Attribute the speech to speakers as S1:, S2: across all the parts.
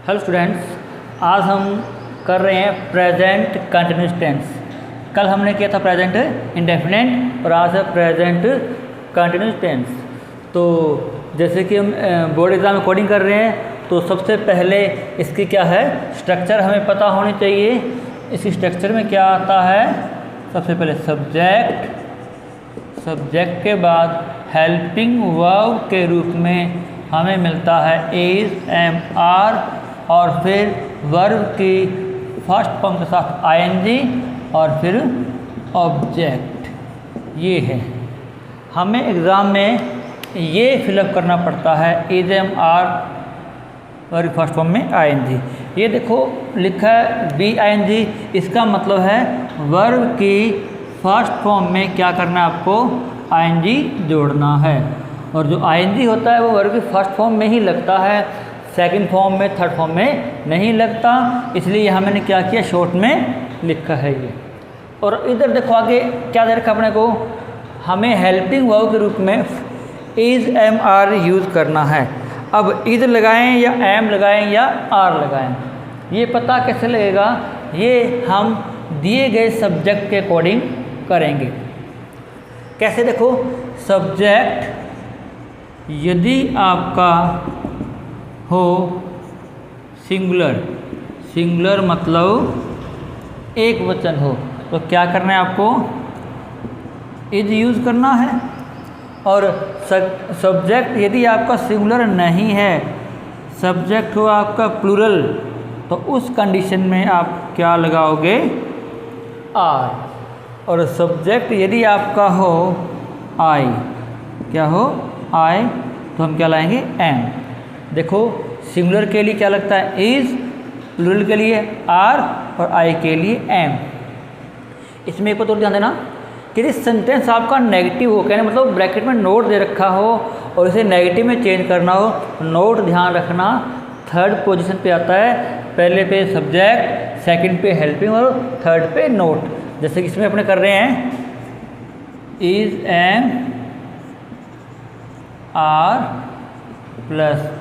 S1: Hello students, आज हम कर रहे हैं प्रेजेंट कंटिन्यूस टेंस। कल हमने किया था प्रेजेंट इंडेफिनिट और आज है प्रेजेंट कंटिन्यूस टेंस। तो जैसे कि हम बोर्ड एग्जाम में कोडिंग कर रहे हैं तो सबसे पहले इसकी क्या है स्ट्रक्चर हमें पता होनी चाहिए। इसी स्ट्रक्चर में क्या आता है, सबसे पहले सब्जेक्ट के बाद हेल्पिंग वर्ब के रूप में हमें मिलता है इज, एम, आर और फिर वर्ब की फर्स्ट फॉर्म के साथ आईएनजी और फिर ऑब्जेक्ट। ये है, हमें एग्ज़ाम में ये फिलअप करना पड़ता है is, am, are verb first form में आईएनजी। ये देखो लिखा है बी आईएनजी, इसका मतलब है वर्ब की फर्स्ट फॉर्म में क्या करना है, आपको आईएनजी जोड़ना है। और जो आईएनजी होता है वो वर्ब की फर्स्ट फॉर्म में ही लगता है, सेकंड फॉर्म में, थर्ड फॉर्म में नहीं लगता। इसलिए यहाँ मैंने क्या किया, शॉर्ट में लिखा है ये। और इधर देखो आगे क्या दे रखा अपने को, हमें हेल्पिंग वर्ब के रूप में इज, एम, आर यूज़ करना है। अब इज लगाएं या एम लगाएं या आर लगाएं, ये पता कैसे लगेगा, ये हम दिए गए सब्जेक्ट के अकॉर्डिंग करेंगे। कैसे, देखो सब्जेक्ट यदि आपका हो सिंगुलर मतलब एक वचन हो तो क्या करना है, आपको इज यूज़ करना है। और सब्जेक्ट यदि आपका सिंगुलर नहीं है, सब्जेक्ट हो आपका प्लूरल, तो उस कंडीशन में आप क्या लगाओगे, आर। और सब्जेक्ट यदि आपका हो आई, क्या हो आई, तो हम क्या लाएंगे, एम। देखो सिंगुलर के लिए क्या लगता है इज, प्लूरल के लिए आर और आई के लिए एम। इसमें एक बात और ध्यान देना कि यदि सेंटेंस आपका नेगेटिव हो, कहने मतलब ब्रैकेट में नोट दे रखा हो और इसे नेगेटिव में चेंज करना हो, नोट ध्यान रखना थर्ड पोजीशन पे आता है। पहले पे सब्जेक्ट, सेकंड पे हेल्पिंग और थर्ड पे नोट। जैसे कि इसमें अपने कर रहे हैं is, am, are plus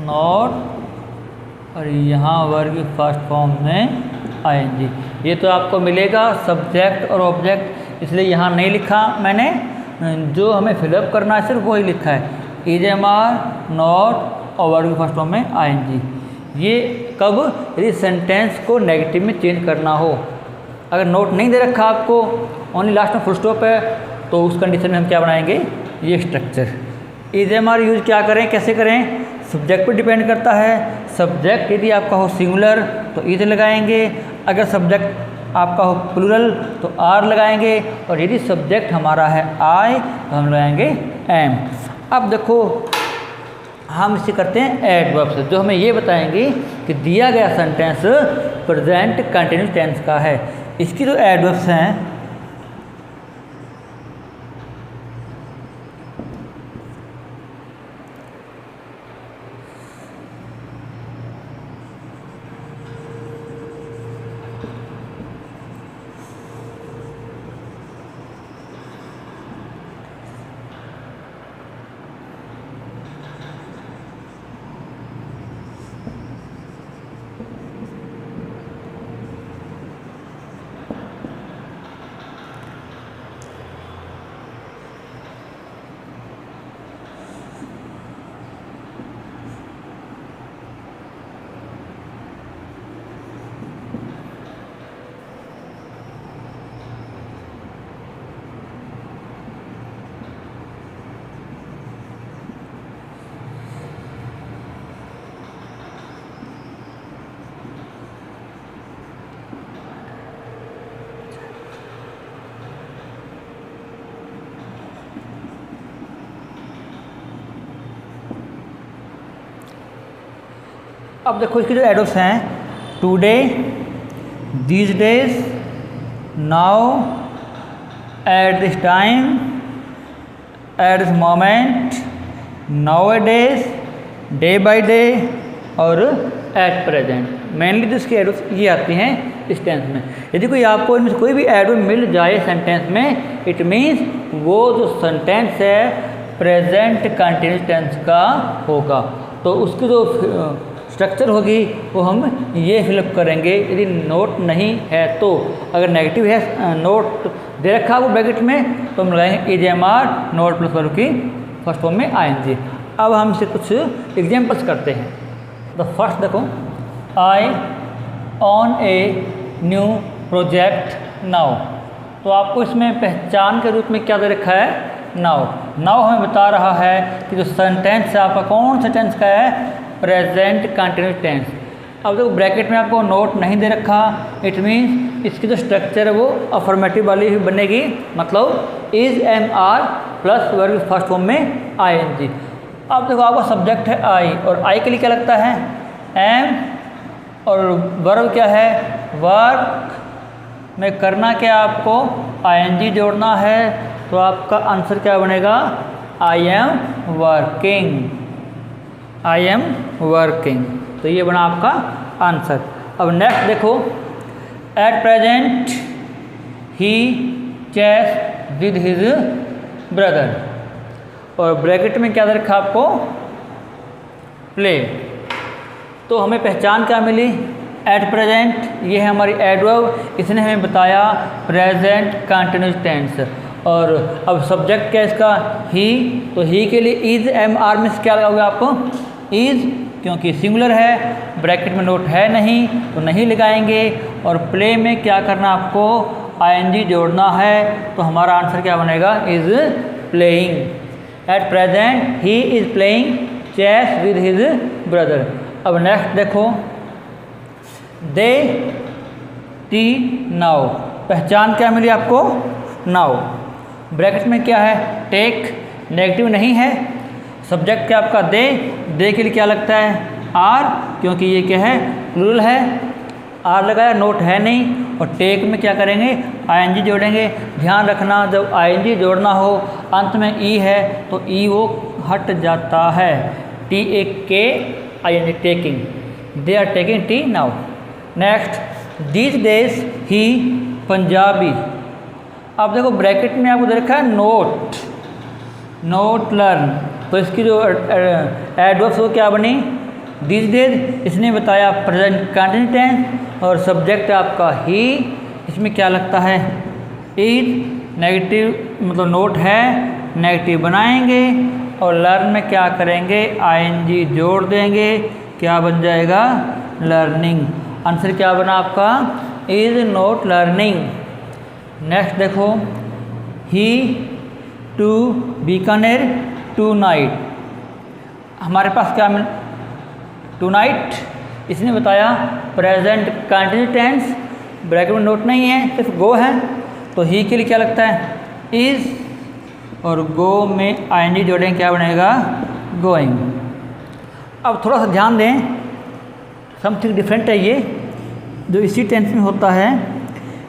S1: not और यहाँ वर्ब की फर्स्ट फॉर्म में आईएनजी। ये तो आपको मिलेगा सब्जेक्ट और ऑब्जेक्ट, इसलिए यहाँ नहीं लिखा मैंने, जो हमें फिलअप करना है सिर्फ वही लिखा है इज, एम, आर, नोट और वर्ब की फर्स्ट फॉर्म में आईएनजी। ये कब, यदि सेंटेंस को नेगेटिव में चेंज करना हो। अगर नोट नहीं दे रखा आपको, ओनली लास्ट में फुल स्टॉप है, तो उस कंडीशन में हम क्या बनाएंगे, ये structure. Is, am, are use क्या करें, कैसे करें, सब्जेक्ट पर डिपेंड करता है। सब्जेक्ट यदि आपका हो सिंगुलर तो इज लगाएंगे, अगर सब्जेक्ट आपका हो प्लूरल तो आर लगाएंगे, और यदि सब्जेक्ट हमारा है आई तो हम लगाएंगे एम। अब देखो हम इसे करते हैं एडवर्ब से, जो हमें ये बताएंगे कि दिया गया सेंटेंस प्रेजेंट कंटिन्यूस टेंस का है। इसकी जो एडवर्ब्स हैं, अब देखो इसके जो एडवर्ब्स हैं, today, these days, now, at this time, at this moment, nowadays, day by day और एट प्रेजेंट। मेनली तो इसके एडवर्ब्स ये आते हैं इस टेंस में। यदि कोई आपको इनमें से कोई भी एडवर्ब मिल जाए सेंटेंस में, इट मीन्स वो जो सेंटेंस है प्रेजेंट कंटिन्यूस टेंस का होगा। तो उसकी जो स्ट्रक्चर होगी वो हम ये फिलअप करेंगे यदि नोट नहीं है तो। अगर नेगेटिव है नोट दे रखा वो ब्रैकेट में तो हम लगाएंगे is am are not plus verb की फर्स्ट फॉर्म में आएंगे। अब हम से कुछ एग्जाम्पल्स करते हैं। तो फर्स्ट देखो, I on a new project now. तो आपको इसमें पहचान के रूप में क्या दे रखा है, नाउ। नाउ हमें बता रहा है कि जो सेंटेंस है आपका कौन सा टेंस का है, प्रेजेंट कंटिन्यूस टेंस। अब देखो ब्रैकेट में आपको नोट नहीं दे रखा, इट मीन्स इसकी जो स्ट्रक्चर है वो अफर्मेटिव वाली ही बनेगी, मतलब is am are plus verb first form में आई एन जी। अब देखो आपका सब्जेक्ट है आई, और आई के लिए क्या लगता है एम, और वर्ब क्या है वर्क। में करना क्या आपको आई एन जी जोड़ना है, तो आपका आंसर क्या बनेगा I am working, I am working. तो ये बना आपका आंसर। अब नेक्स्ट देखो, at present he chess with his brother, और ब्रैकेट में क्या दे रखा आपको प्ले। तो हमें पहचान क्या मिली, एट प्रेजेंट, ये है हमारी एडवर्ब, इसने हमें बताया प्रेजेंट कंटिन्यूस टेंस। और अब सब्जेक्ट क्या है इसका ही, तो ही के लिए इज एम आर में क्या लगाओगे आप इज, क्योंकि सिंगुलर है, ब्रैकेट में नोट है नहीं तो नहीं लगाएंगे। और प्ले में क्या करना आपको आईएनजी जोड़ना है, तो हमारा आंसर क्या बनेगा is playing. At present he is playing chess with his brother. अब नेक्स्ट देखो, दे टी नाउ, पहचान क्या मिली आपको नाउ। ब्रैकेट में क्या है टेक, नेगेटिव नहीं है, सब्जेक्ट क्या आपका दे के लिए क्या लगता है आर, क्योंकि ये क्या है प्लूरल है, आर लगाया नोट है नहीं। और टेक में क्या करेंगे आईएनजी जोड़ेंगे। ध्यान रखना जब आईएनजी जोड़ना हो अंत में ई है तो ई वो हट जाता है, T A K ING taking, they are taking T now. Next, these days ही पंजाबी। अब देखो ब्रैकेट में आपको दे रखा है नोट, नोट लर्न, तो इसकी जो एडवर्ब्स वो क्या बनी दीज डेज, इसने बताया प्रेजेंट कंटिन्यूस टेंस, और सब्जेक्ट आपका ही, इसमें क्या लगता है इज, नेगेटिव मतलब नोट है नेगेटिव बनाएंगे। और लर्न में क्या करेंगे आईएनजी जोड़ देंगे, क्या बन जाएगा लर्निंग। आंसर क्या बना आपका इज नोट लर्निंग। नेक्स्ट देखो, ही टू बीकानेर टू नाइट, हमारे पास क्या मिल टू नाइट, इसने बताया प्रेजेंट कंटिन्यूस टेंस, ब्रैकेट में नोट नहीं है सिर्फ गो है, तो ही के लिए क्या लगता है इज, और गो में आईएनजी जोड़ेंगे क्या बनेगा गोइंग। अब थोड़ा सा ध्यान दें, समथिंग डिफरेंट है ये जो इसी टेंस में होता है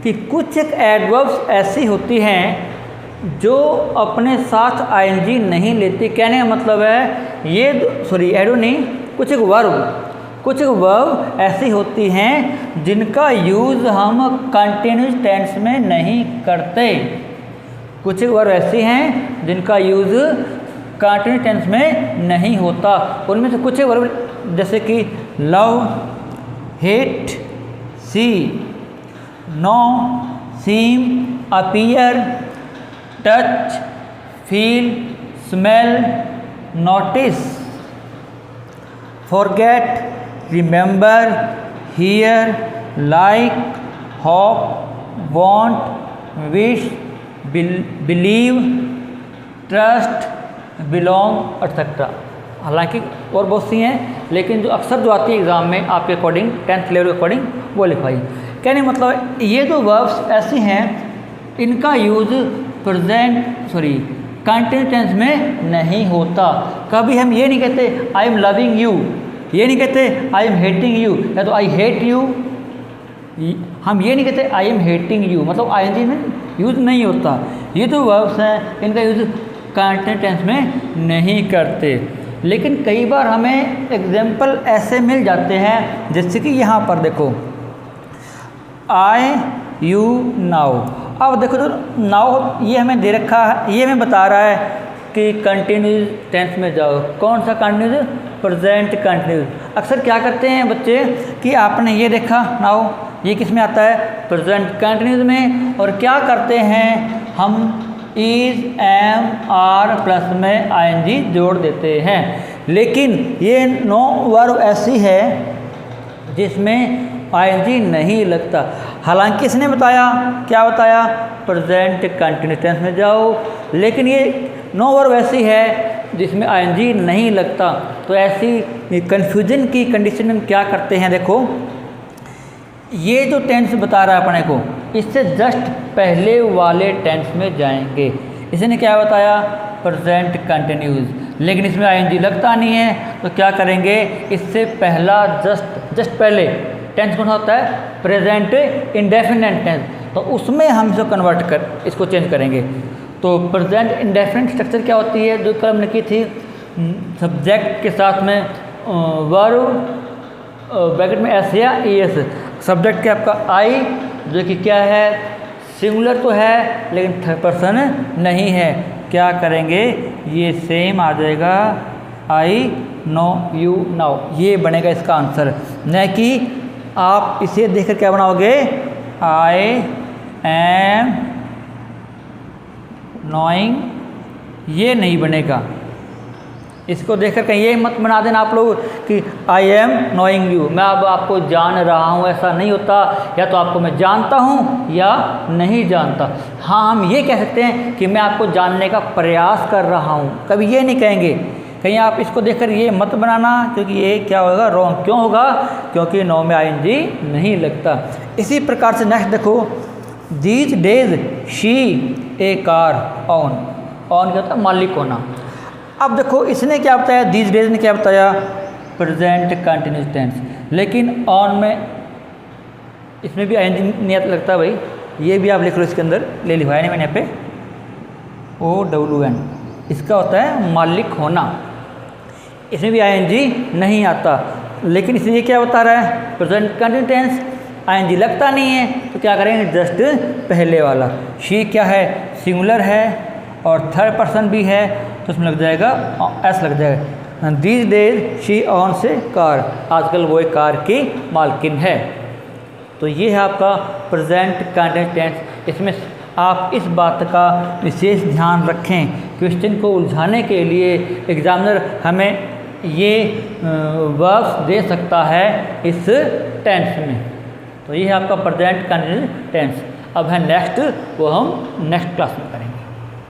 S1: कि कुछ एक एडवर्ब्स ऐसी होती हैं जो अपने साथ आईएनजी नहीं लेती। कहने का मतलब है ये एडवर्ब नहीं, कुछ एक वर्ब ऐसी होती हैं जिनका यूज़ हम कंटिन्यूस टेंस में नहीं करते। कुछ एक वर्ब ऐसी हैं जिनका यूज़ कंटिन्यूस टेंस में नहीं होता। उनमें से कुछ एक वर्ब जैसे कि love, hate, see, know, seem, appear, touch, feel, smell, notice, forget, remember, hear, like, hope, want, wish, believe, trust, belong etcetera. हालांकि और बहुत सी हैं, लेकिन जो अक्सर जो आती है एग्ज़ाम में आपके अकॉर्डिंग 10th लेवल के अकॉर्डिंग वो लिखवाई। कहने मतलब ये जो वर्ब्स ऐसी हैं इनका यूज़ कंटिन्यूस टेंस में नहीं होता। कभी हम ये नहीं कहते आई एम लविंग यू, ये नहीं कहते आई एम हेटिंग यू, या तो आई हेट यू, हम ये नहीं कहते आई एम हेटिंग यू, मतलब आईएनजी में यूज़ नहीं होता। ये जो वर्ब्स हैं इनका यूज़ कंटिन्यूस टेंस में नहीं करते। लेकिन कई बार हमें एग्जाम्पल ऐसे मिल जाते हैं, जैसे कि यहाँ पर देखो आई यू नाउ। अब देखो तो नाउ ये हमें दे रखा है, ये हमें बता रहा है कि कंटिन्यूस टेंस में जाओ। कौन सा कंटिन्यूस प्रेजेंट कंटिन्यूस। अक्सर क्या करते हैं बच्चे कि आपने ये देखा नाउ ये किस में आता है, प्रेजेंट कंटिन्यूस में, और क्या करते हैं हम इज एम आर प्लस में आईएनजी जोड़ देते हैं। लेकिन ये नो वर्ब ऐसी है जिसमें आईएनजी नहीं लगता। हालांकि इसने बताया, क्या बताया, प्रेजेंट कंटिन्यूस टेंस में जाओ, लेकिन ये नो वर्ब ऐसी है जिसमें आईएनजी नहीं लगता। तो ऐसी कन्फ्यूजन की कंडीशन में क्या करते हैं, देखो ये जो टेंस बता रहा है अपने को, इससे जस्ट पहले वाले टेंस में जाएंगे। इसने क्या बताया, प्रेजेंट कंटिन्यूस, लेकिन इसमें आईएनजी लगता नहीं है, तो क्या करेंगे, इससे पहला जस्ट पहले टेंस कौन सा होता है, प्रेजेंट इंडेफिनिट टेंस, तो उसमें हम इसको कन्वर्ट कर इसको चेंज करेंगे। तो प्रेजेंट इंडेफिनिट स्ट्रक्चर क्या होती है, जो कल हमने की थी, सब्जेक्ट के साथ में वर्ब ब्रैकेट में एस या ई एस, सब्जेक्ट के आपका आई जो कि क्या है, सिंगुलर तो है लेकिन थर्ड पर्सन नहीं है। क्या करेंगे, ये सेम आ जाएगा, आई नो यू नाउ, ये बनेगा इसका आंसर। न कि आप इसे देखकर क्या बनाओगे, आई एम नोइंग, ये नहीं बनेगा। इसको देखकर कहीं ये मत बना देना आप लोग कि आई एम नोइंग यू, मैं अब आपको जान रहा हूँ, ऐसा नहीं होता। या तो आपको मैं जानता हूँ या नहीं जानता। हाँ, हम ये कह सकते हैं कि मैं आपको जानने का प्रयास कर रहा हूँ, कभी ये नहीं कहेंगे। कहीं आप इसको देखकर ये मत बनाना, क्योंकि ये क्या होगा, रॉन्ग। क्यों होगा, क्योंकि नो में आईएनजी नहीं लगता। इसी प्रकार से नेक्स्ट देखो, these days she A car on, on क्या होता है, मालिक होना। अब देखो इसने क्या बताया, दीज डेज ने क्या बताया, प्रेजेंट कंटिन्यूस टेंस, लेकिन ऑन में इसमें भी आईएनजी नियत लगता है भाई, ये भी आप लिख लो, इसके अंदर ले लिखवाया नहीं मैंने यहाँ पे, ओ डब्ल्यू एन, इसका होता है मालिक होना, इसमें भी आईएनजी नहीं आता। लेकिन इसमें ये क्या बता रहा है, प्रेजेंट कंटिन्यूस टेंस, आईएनजी लगता नहीं है, तो क्या करेंगे, जस्ट पहले वाला, शी क्या है, सिंगुलर है और थर्ड पर्सन भी है, तो उसमें लग जाएगा एस लग जाएगा। दीज डेज शी ऑन से कार, आजकल वो एक कार की मालकिन है। तो ये है आपका प्रेजेंट कंटिन्यूस टेंस। इसमें आप इस बात का विशेष ध्यान रखें, क्वेश्चन को उलझाने के लिए एग्जामिनर हमें ये वर्ब्स दे सकता है इस टेंस में। तो ये है आपका प्रेजेंट कंटिन्यूस टेंस। अब है नेक्स्ट, वो हम नेक्स्ट क्लास में करेंगे।